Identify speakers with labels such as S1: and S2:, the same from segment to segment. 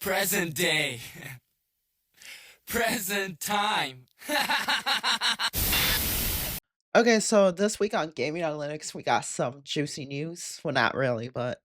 S1: Present day. Present time.
S2: Okay, so this week on Gaming Analytics, we got some juicy news. Well, not really, but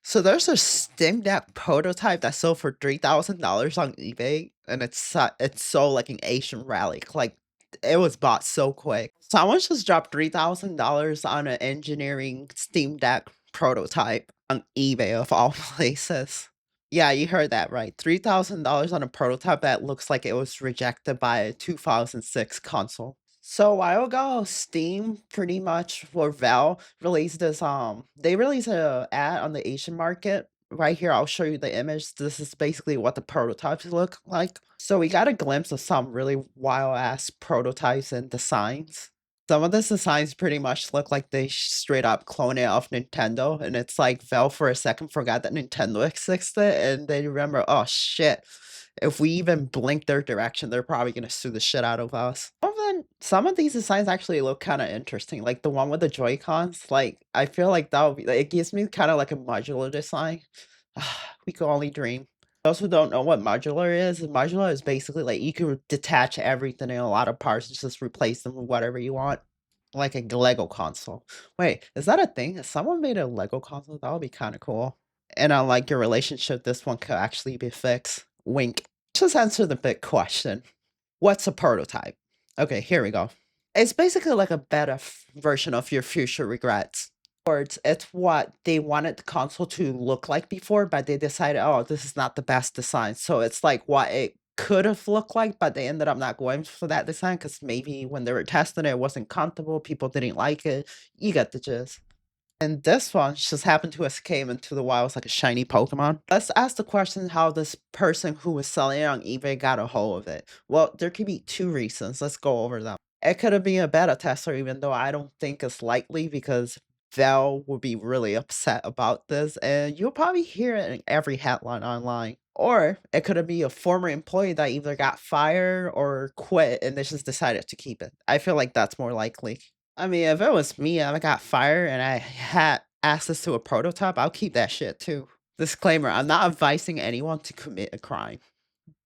S2: so there's a Steam Deck prototype that sold for $3,000 on eBay, and it's sold like an Asian relic. Like it was bought so quick. Someone just dropped $3,000 on an engineering Steam Deck prototype on eBay of all places. Yeah, you heard that right. $3,000 on a prototype that looks like it was rejected by a 2006 console. So a while ago, Steam pretty much or Valve released this they released a ad on the Asian market. Right here, I'll show you the image. This is basically what the prototypes look like. So we got a glimpse of some really wild ass prototypes and designs. Some of the designs pretty much look like they straight up clone it off Nintendo, and it's like Valve for a second forgot that Nintendo existed, and they remember, oh shit, if we even blink their direction, they're probably gonna sue the shit out of us. Well, then some of these designs actually look kind of interesting, like the one with the Joy-Cons. Like I feel like that would be, like, it gives me kind of like a modular design. We can only dream. Those who don't know what modular is basically like you can detach everything in a lot of parts and just replace them with whatever you want. Like a Lego console. Wait, is that a thing? If someone made a Lego console, that would be kind of cool. And unlike your relationship, this one could actually be fixed. Wink. Just answer the big question. What's a prototype? Okay, here we go. It's basically like a beta version of your future regrets. It's what they wanted the console to look like before, but they decided, oh, this is not the best design. So it's like what it could have looked like, but they ended up not going for that design because maybe when they were testing it, it wasn't comfortable. People didn't like it. You get the gist. And this one just happened to escape into the wild like a shiny Pokemon. Let's ask the question how this person who was selling it on eBay got a hold of it. Well, there could be two reasons. Let's go over them. It could have been a beta tester, even though I don't think it's likely because Val would be really upset about this, and you'll probably hear it in every headline online. Or it could have been a former employee that either got fired or quit and they just decided to keep it. I feel like that's more likely. I mean, if it was me and I got fired and I had access to a prototype, I'll keep that shit too. Disclaimer, I'm not advising anyone to commit a crime.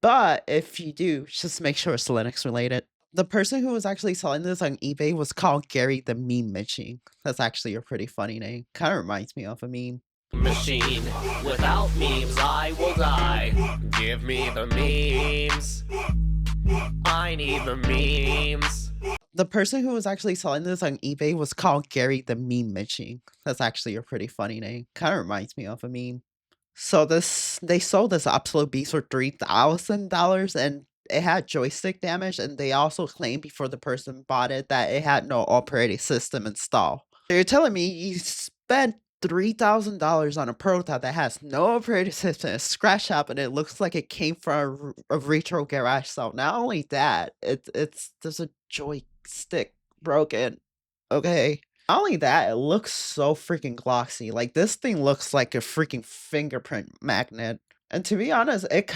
S2: But if you do, just make sure it's Linux related. The person who was actually selling this on eBay was called Gary the Meme Machine. That's actually a pretty funny name. Kind of reminds me of a meme.
S3: Machine. Without memes, I will die. Give me the memes. I need the memes.
S2: The person who was actually selling this on eBay was called Gary the Meme Machine. That's actually a pretty funny name. Kind of reminds me of a meme. So they sold this absolute beast for $3,000 and it had joystick damage, and they also claimed before the person bought it that it had no operating system installed. So you're telling me you spent $3,000 on a prototype that has no operating system, a scratch up, and it looks like it came from a retro garage sale. Not only that, it's there's a joystick broken. Okay. Not only that, it looks so freaking glossy. Like this thing looks like a freaking fingerprint magnet. And to be honest, it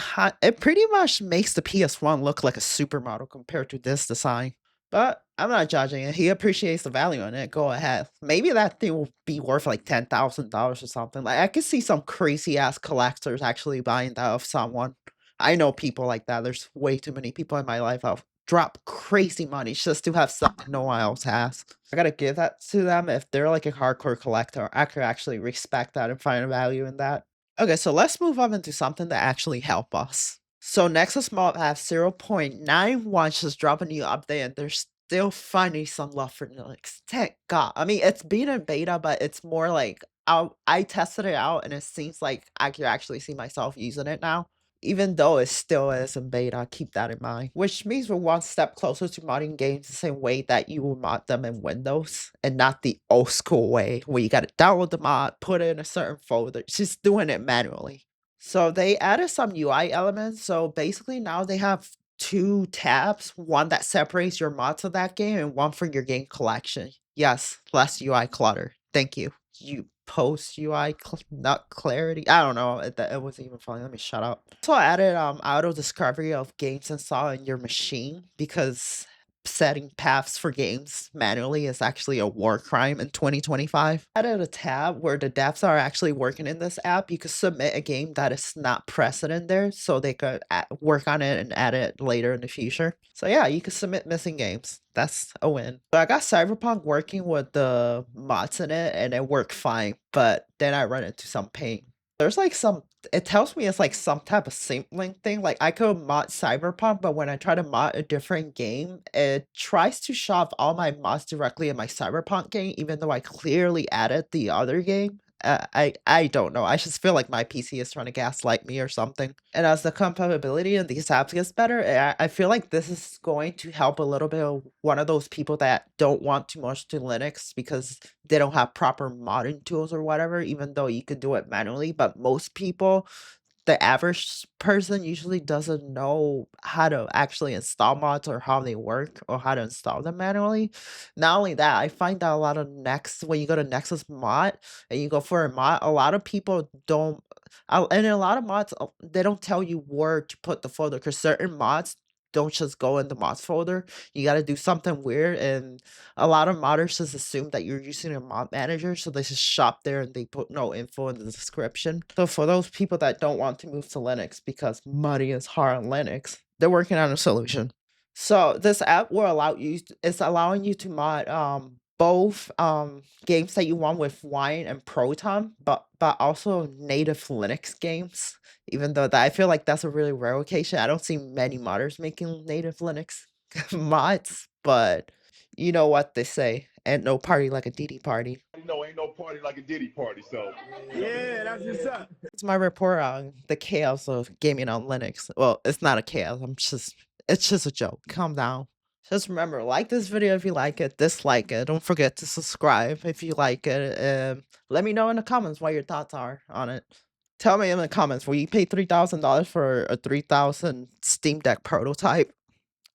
S2: pretty much makes the PS1 look like a supermodel compared to this design. But I'm not judging it. He appreciates the value in it. Go ahead. Maybe that thing will be worth like $10,000 or something. Like I could see some crazy ass collectors actually buying that of someone. I know people like that. There's way too many people in my life that'll drop crazy money just to have something no one else has. I gotta give that to them. If they're like a hardcore collector, I could actually respect that and find a value in that. Okay, so let's move on into something that actually help us. So Nexus Mod App 0.91 just dropped a new update and they're still finding some love for Linux. Thank God. I mean, it's been in beta, but it's more like I tested it out and it seems like I could actually see myself using it now. Even though it still is in beta, keep that in mind. Which means we're one step closer to modding games the same way that you will mod them in Windows, and not the old school way where you gotta download the mod, put it in a certain folder, just doing it manually. So they added some UI elements. So basically now they have two tabs, one that separates your mods of that game and one for your game collection. Yes, less UI clutter. Thank you. You post UI not clarity. I don't know. It wasn't even funny. Let me shut up. So I added auto discovery of games installed in your machine because setting paths for games manually is actually a war crime in 2025. Added a tab where the devs are actually working in this app. You could submit a game that is not present in there so they could work on it and add it later in the future. So yeah, you could submit missing games. That's a win. So I got Cyberpunk working with the mods in it and it worked fine, but then I run into some pain. There's like some, it tells me it's like some type of sync link thing. Like I could mod Cyberpunk, but when I try to mod a different game, it tries to shove all my mods directly in my Cyberpunk game, even though I clearly added the other game. I don't know. I just feel like my PC is trying to gaslight me or something. And as the compatibility in these apps gets better, I feel like this is going to help a little bit of one of those people that don't want too much to Linux because they don't have proper modding tools or whatever, even though you could do it manually. But most people, the average person usually doesn't know how to actually install mods or how they work or how to install them manually. Not only that, I find that a lot of when you go to Nexus Mod and you go for a mod, a lot of people don't, and a lot of mods, they don't tell you where to put the folder because certain mods don't just go in the mods folder. You got to do something weird, and a lot of modders just assume that you're using a mod manager, so they just shop there and they put no info in the description. So for those people that don't want to move to Linux because modding is hard on Linux, they're working on a solution. So this app will allow you, it's allowing you to mod both games that you want with Wine and Proton, but also native Linux games. Even though that I feel like that's a really rare occasion. I don't see many modders making native Linux mods, but you know what they say, and no party like a DD party.
S4: No, ain't no party like a Diddy party, so. Yeah, that's what's up.
S2: It's my report on the chaos of gaming on Linux. Well, it's not a chaos. It's just a joke. Calm down. Just remember, like this video if you like it, dislike it. Don't forget to subscribe if you like it. Let me know in the comments what your thoughts are on it. Tell me in the comments, will you pay $3,000 for a 3000 Steam Deck prototype?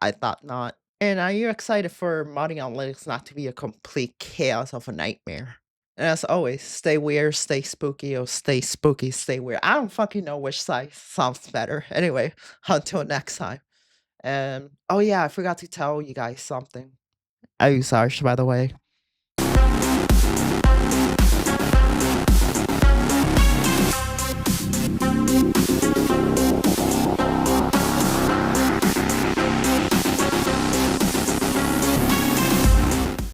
S2: I thought not. And are you excited for modding on Linux not to be a complete chaos of a nightmare? And as always, stay weird, stay spooky, or stay spooky, stay weird. I don't fucking know which side sounds better. Anyway, until next time. And oh yeah, I forgot to tell you guys something. I use Arch, by the way.